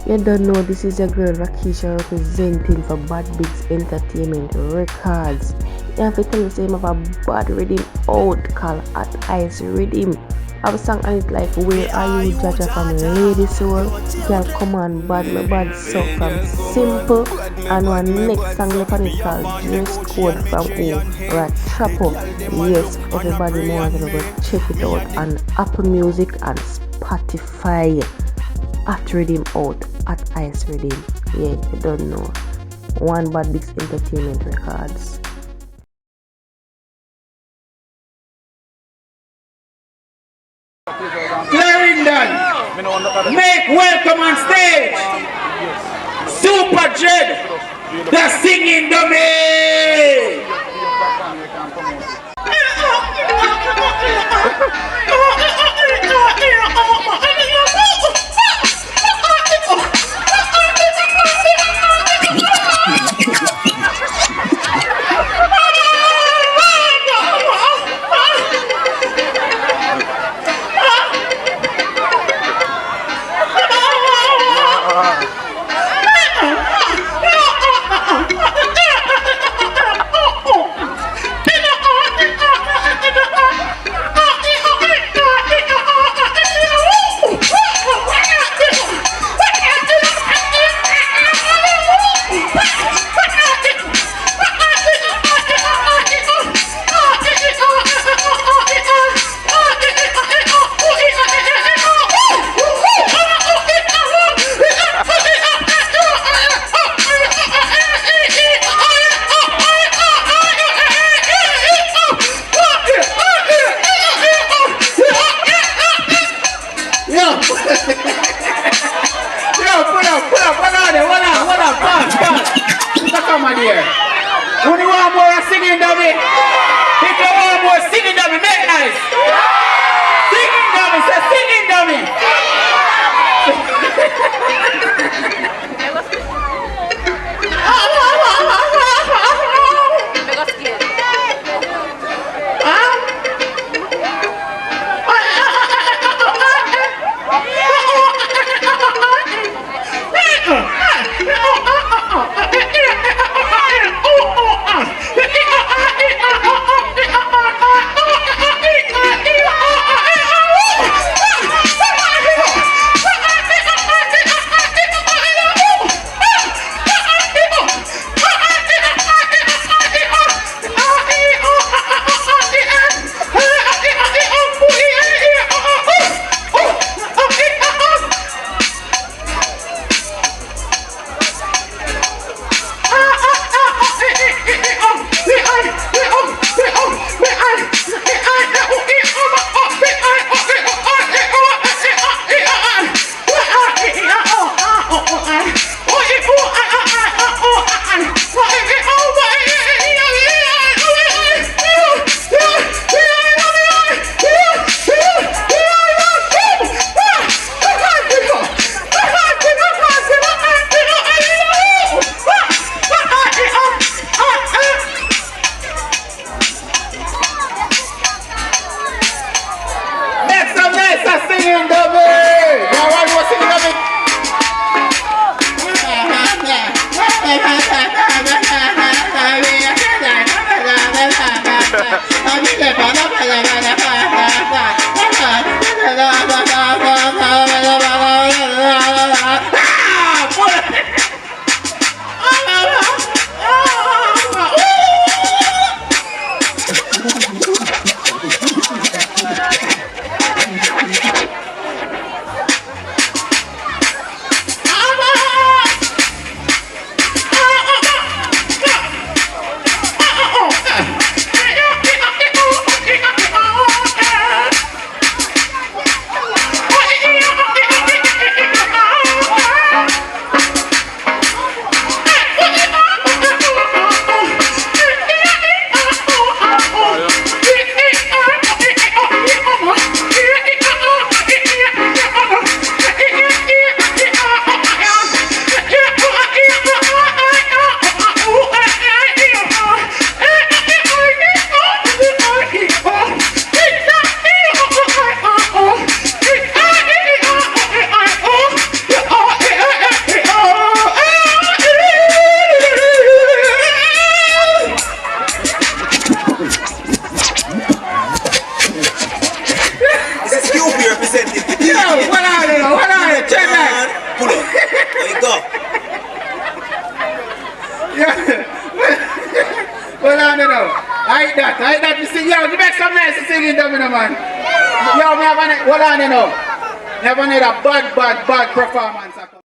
You don't know this is your girl Rakisha representing for Bad Bigs Entertainment Records. You have to tell you say I have a bad rhythm out called At Ice Rhythm. I have a song on it like Where Are You Jaja from Lady Soul. Girl come on bad my bad so from Simple, and one next song left on it called Dress Code from Rat Chapo. Yes, everybody more gonna go check it out on Apple Music and Spotify. At Rhythm out, At Ice Rhythm. Yeah, you don't know. One Bad Bigs Entertainment Records. Clarendon, make welcome on stage Super Dread, the singing dummy. When you want more singing dummy, if you want more singing dummy, make nice. Singing dummy, say singing dummy. sing, yo, you make some nice singing, Domino, man. Yo, me have hold on, you know. Me have another bad performance.